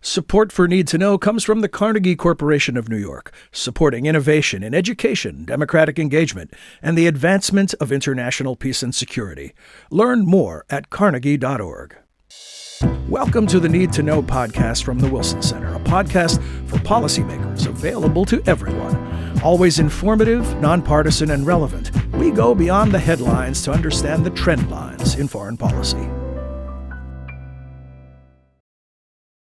Support for Need to Know comes from the Carnegie Corporation of New York, supporting innovation in education, democratic engagement, and the advancement of international peace and security. Learn more at carnegie.org. Welcome to the Need to Know podcast from the Wilson Center, a podcast for policymakers available to everyone. Always informative, nonpartisan, and relevant, we go beyond the headlines to understand the trend lines in foreign policy.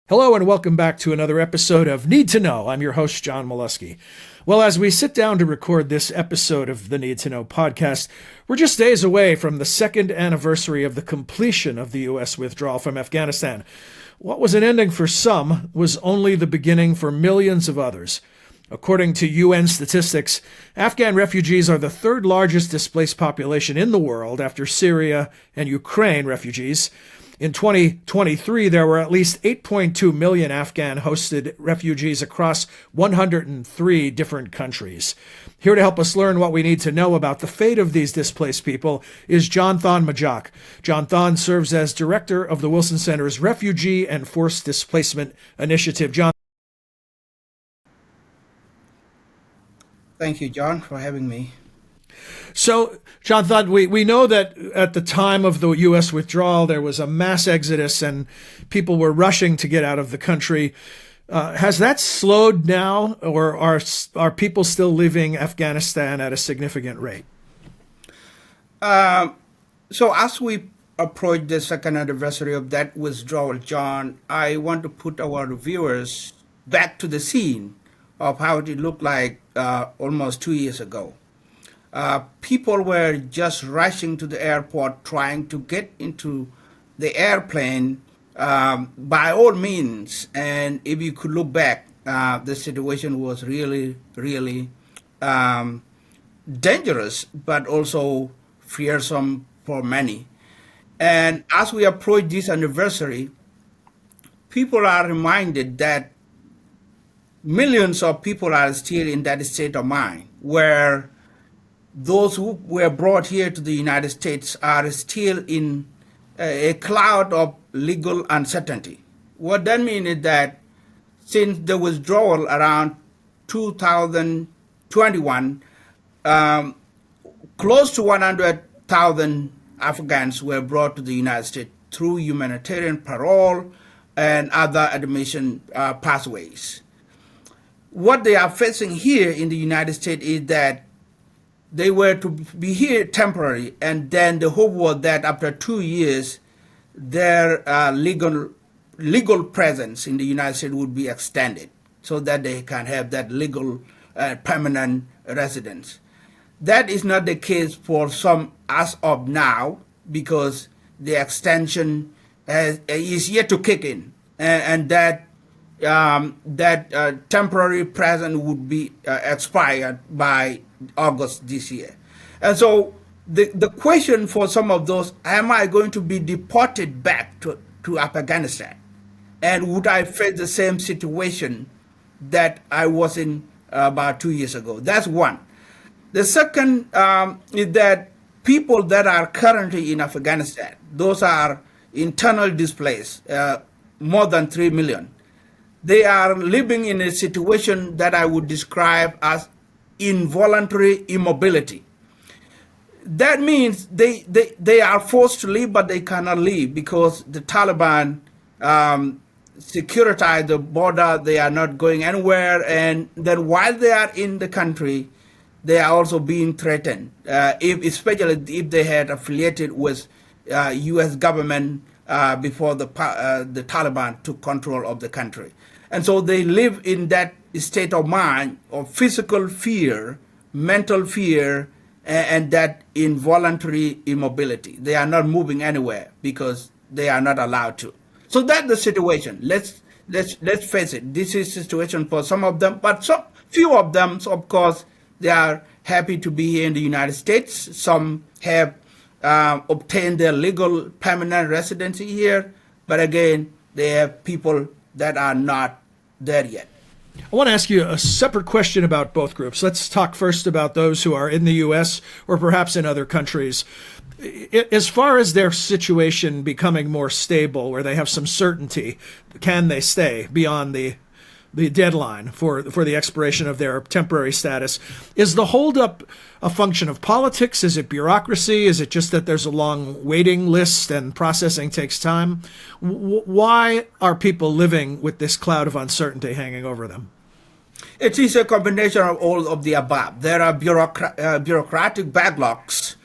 Hello and welcome back to another episode of Need to Know. I'm your host, John Milewski. Well, as we sit down to record this episode of the Need to Know podcast, we're just days away from the second anniversary of the completion of the U.S. withdrawal from Afghanistan. What was an ending for some was only the beginning for millions of others. According to UN statistics, Afghan refugees are the third largest displaced population in the world after Syria and Ukraine refugees. In 2023, there were at least 8.2 million Afghan-hosted refugees across 103 different countries. Here to help us learn what we need to know about the fate of these displaced people is Thon Majok. John Thon serves as director of the Wilson Center's Refugee and Forced Displacement Initiative. John. Thank you, John, for having me. So, John Thon, we know that at the time of the U.S. withdrawal, there was a mass exodus and people were rushing to get out of the country. Has that slowed now, or are people still leaving Afghanistan at a significant rate? So as we approach the second anniversary of that withdrawal, John, I want to put our viewers back to the scene of how it looked like almost 2 years ago. People were just rushing to the airport, trying to get into the airplane by all means. And if you could look back, the situation was really, really dangerous, but also fearsome for many. And as we approach this anniversary, people are reminded that millions of people are still in that state of mind where those who were brought here to the United States are still in a cloud of legal uncertainty. What that means is that since the withdrawal around 2021, close to 100,000 Afghans were brought to the United States through humanitarian parole and other admission pathways. What they are facing here in the United States is that they were to be here temporarily, and then the hope was that after 2 years, their legal presence in the United States would be extended so that they can have that legal permanent residence. That is not the case for some as of now, because the extension is yet to kick in, and that temporary presence would be expired by August this year. And so the question for some of those, am I going to be deported back to Afghanistan? And would I face the same situation that I was in about 2 years ago? That's one. The second is that people that are currently in Afghanistan, those are internally displaced, more than 3 million. They are living in a situation that I would describe as involuntary immobility. That means they are forced to leave, but they cannot leave because the Taliban securitize the border. They are not going anywhere. And then while they are in the country, they are also being threatened, especially if they had affiliated with U.S. government before the Taliban took control of the country. And so they live in that state of mind of physical fear, mental fear, and that involuntary immobility. They are not moving anywhere because they are not allowed to. So that's the situation. Let's face it. This is the situation for some of them, but few of them, so of course, they are happy to be here in the United States. Some have obtained their legal permanent residency here, but again, they have people that are not there yet. I want to ask you a separate question about both groups. Let's talk first about those who are in the U.S. or perhaps in other countries. As far as their situation becoming more stable, where they have some certainty, can they stay beyond the deadline for the expiration of their temporary status? Is the holdup a function of politics? Is it bureaucracy? Is it just that there's a long waiting list and processing takes time? Why are people living with this cloud of uncertainty hanging over them? It is a combination of all of the above. There are bureaucratic backlogs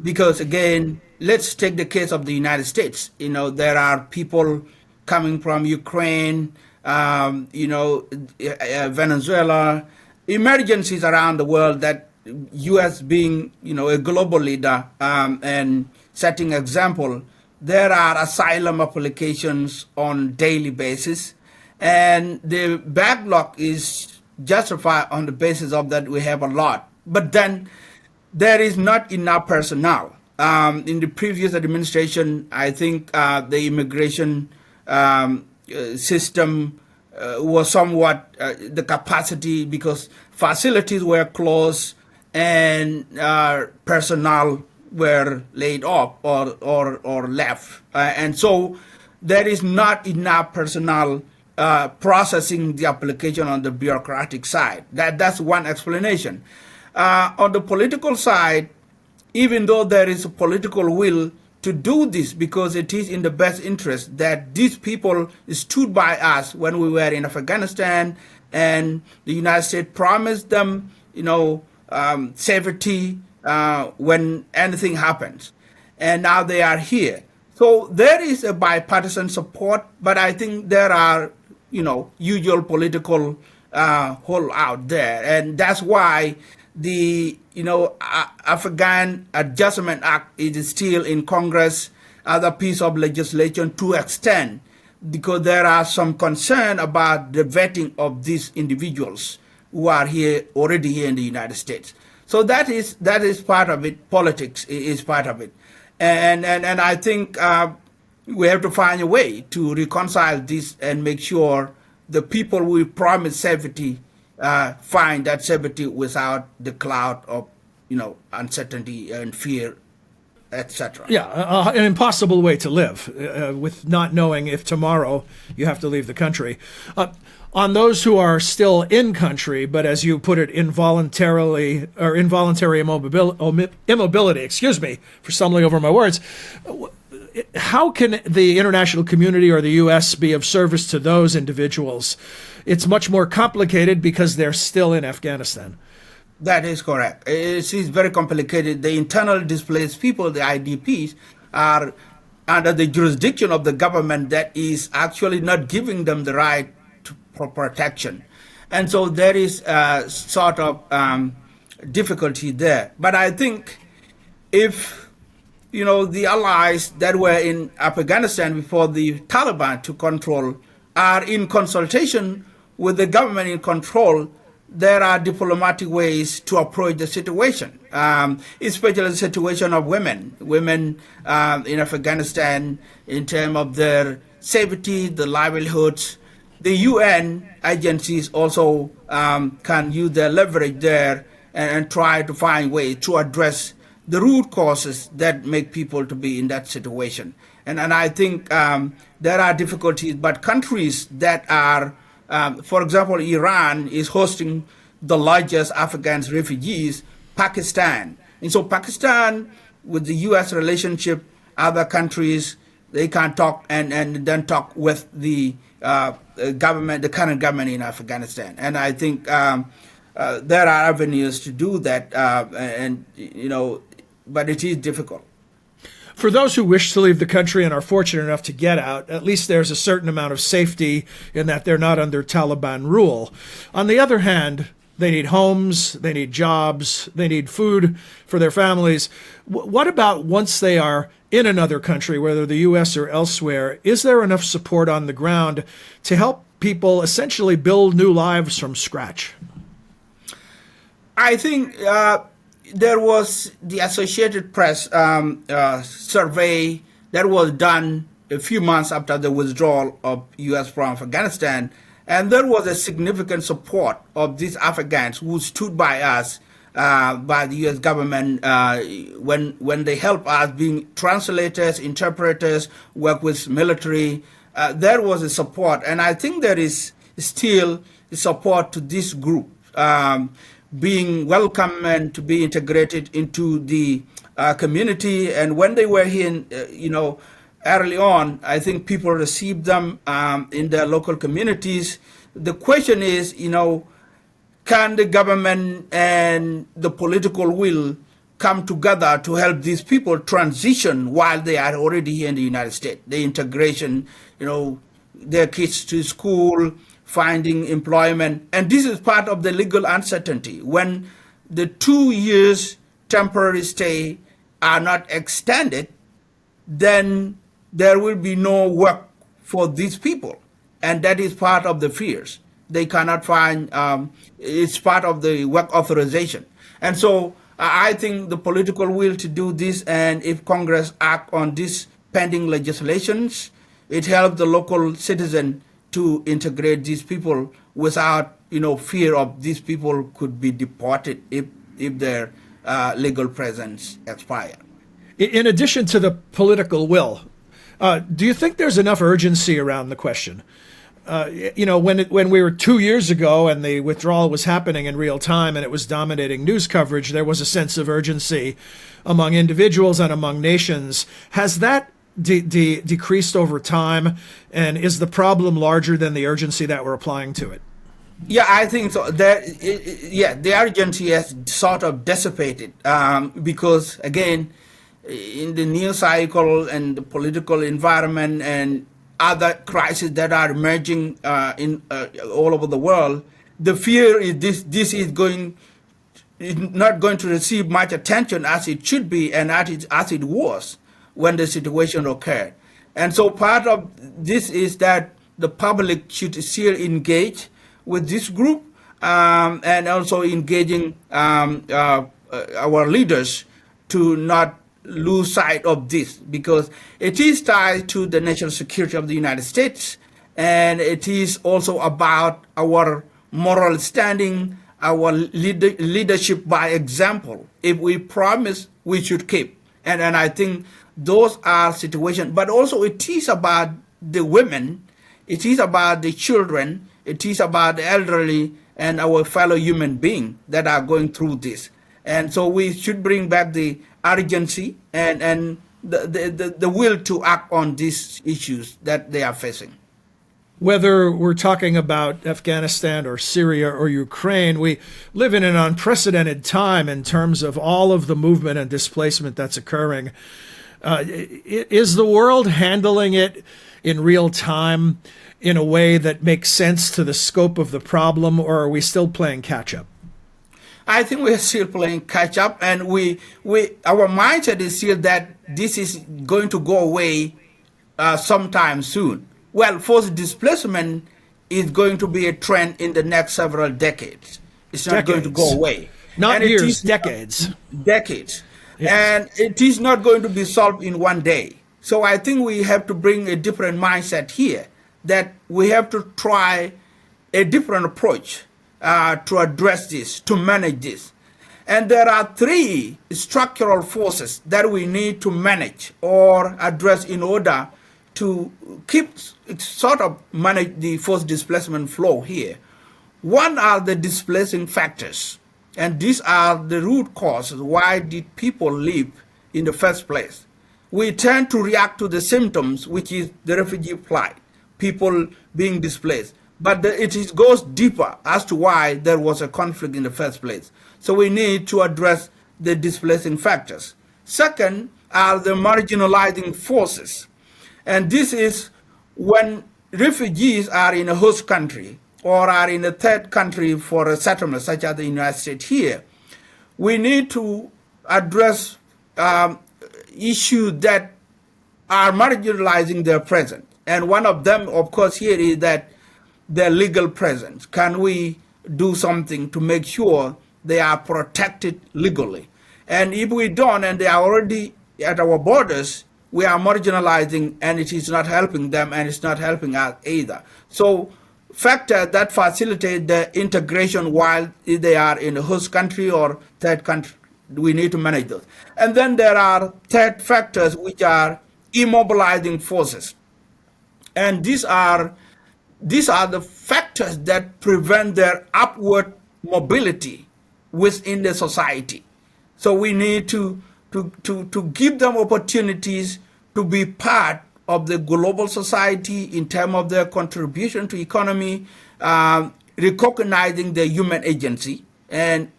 because, again, let's take the case of the United States. There are people coming from Ukraine, Venezuela, emergencies around the world that U.S. being, a global leader and setting example, there are asylum applications on daily basis, and the backlog is justified on the basis of that we have a lot. But then there is not enough personnel. In the previous administration, I think the immigration system was somewhat the capacity because facilities were closed and personnel were laid off or left. And so there is not enough personnel processing the application on the bureaucratic side. That's one explanation. On the political side, even though there is a political will to do this because it is in the best interest that these people stood by us when we were in Afghanistan, and the United States promised them, safety when anything happens. And now they are here. So there is a bipartisan support, but I think there are, usual political hole out there. And that's why the Afghan Adjustment Act is still in Congress as a piece of legislation to extend, because there are some concern about the vetting of these individuals who are already here in the United States. So that is part of it. Politics is part of it, and I think we have to find a way to reconcile this and make sure the people we promise safety find that safety without the cloud of uncertainty and fear, etc. Yeah, an impossible way to live with not knowing if tomorrow you have to leave the country. On those who are still in country, but as you put it, involuntary immobility, excuse me for stumbling over my words, how can the international community or the U.S. be of service to those individuals? It's much more complicated because they're still in Afghanistan. That is correct. It is very complicated. The internal displaced people, the IDPs, are under the jurisdiction of the government that is actually not giving them the right for protection. And so there is a sort of difficulty there. But I think if, the allies that were in Afghanistan before the Taliban took control are in consultation with the government in control, there are diplomatic ways to approach the situation, especially the situation of women in Afghanistan in terms of their safety, the livelihoods. The UN agencies also can use their leverage there and try to find ways to address the root causes that make people to be in that situation. And I think there are difficulties, but countries that are, for example, Iran is hosting the largest Afghan refugees, Pakistan. And so Pakistan, with the U.S. relationship, other countries, they can talk and then talk with the government, the current government in Afghanistan. And I think there are avenues to do that, but it is difficult. For those who wish to leave the country and are fortunate enough to get out, at least there's a certain amount of safety in that they're not under Taliban rule. On the other hand, they need homes, they need jobs, they need food for their families. What about once they are in another country, whether the U.S. or elsewhere? Is there enough support on the ground to help people essentially build new lives from scratch? I think there was the Associated Press survey that was done a few months after the withdrawal of U.S. from Afghanistan, And there was a significant support of these Afghans who stood by us, by the U.S. government, when they help us being translators, interpreters, work with military. There was a support, and I think there is still support to this group being welcome and to be integrated into the community. And when they were here, early on, I think people received them in their local communities. The question is, can the government and the political will come together to help these people transition while they are already here in the United States? The integration, their kids to school, finding employment. And this is part of the legal uncertainty. When the 2 years temporary stay are not extended, then there will be no work for these people. And that is part of the fears. They cannot find, it's part of the work authorization. And so I think the political will to do this, and if Congress act on these pending legislations, it helps the local citizen to integrate these people without, fear of these people could be deported if their legal presence expires. In addition to the political will, do you think there's enough urgency around the question? When we were 2 years ago and the withdrawal was happening in real time and it was dominating news coverage, there was a sense of urgency among individuals and among nations. Has that decreased over time, and is the problem larger than the urgency that we're applying to it? Yeah, I think so. The urgency has sort of dissipated because, again, in the news cycle and the political environment and other crises that are emerging in all over the world, the fear is this is not going to receive much attention as it should be and as it was when the situation occurred. And so part of this is that the public should still engage with this group and also engaging our leaders to not lose sight of this, because it is tied to the national security of the United States, and it is also about our moral standing, our leadership by example. If we promise, we should keep. And I think those are situations, but also it is about the women, it is about the children, it is about the elderly and our fellow human beings that are going through this. And so we should bring back the urgency and the will to act on these issues that they are facing. Whether we're talking about Afghanistan or Syria or Ukraine, we live in an unprecedented time in terms of all of the movement and displacement that's occurring. Is the world handling it in real time in a way that makes sense to the scope of the problem, or are we still playing catch up? I think we're still playing catch up, and our mindset is still that this is going to go away sometime soon. Well, forced displacement is going to be a trend in the next several decades. It's not going to go away. Not years, decades. Decades. Yes. And it is not going to be solved in one day. So I think we have to bring a different mindset here, that we have to try a different approach to address this, to manage this. And there are three structural forces that we need to manage or address in order to manage the forced displacement flow here. One are the displacing factors, and these are the root causes. Why did people leave in the first place? We tend to react to the symptoms, which is the refugee plight, people being displaced. But it goes deeper as to why there was a conflict in the first place. So we need to address the displacing factors. Second are the marginalizing forces. And this is when refugees are in a host country or are in a third country for a settlement, such as the United States here. We need to address issues that are marginalizing their presence. And one of them, of course, here is that their legal presence. Can we do something to make sure they are protected legally? And if we don't, and they are already at our borders, we are marginalizing, and it is not helping them, and it's not helping us either. So factors that facilitate the integration while they are in the host country or third country. We need to manage those. And then there are third factors, which are immobilizing forces. And these are the factors that prevent their upward mobility within the society. So we need to give them opportunities to be part of the global society in terms of their contribution to economy, recognizing their human agency, and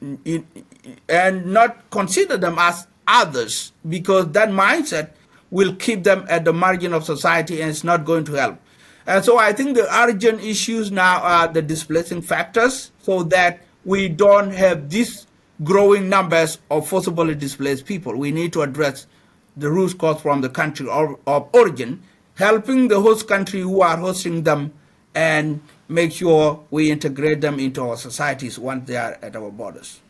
not consider them as others, because that mindset will keep them at the margin of society and it's not going to help. And so I think the urgent issues now are the displacing factors, so that we don't have these growing numbers of forcibly displaced people. We need to address the root cause from the country of origin, helping the host country who are hosting them, and make sure we integrate them into our societies once they are at our borders.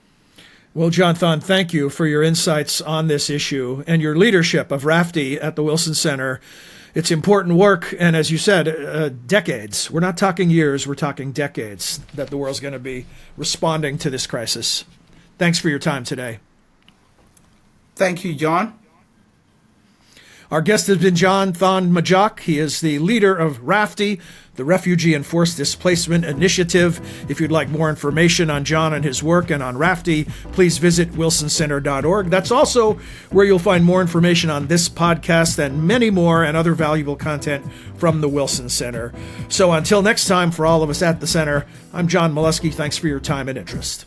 Well, John Thon, thank you for your insights on this issue and your leadership of RAFTI at the Wilson Center. It's important work, and as you said, decades. We're not talking years, we're talking decades that the world's going to be responding to this crisis. Thanks for your time today. Thank you, John. Our guest has been John Thon Majok. He is the leader of RAFTI, the Refugee and Forced Displacement Initiative. If you'd like more information on John and his work and on RAFTI, please visit wilsoncenter.org. That's also where you'll find more information on this podcast and many more and other valuable content from the Wilson Center. So until next time, for all of us at the Center, I'm John Milewski. Thanks for your time and interest.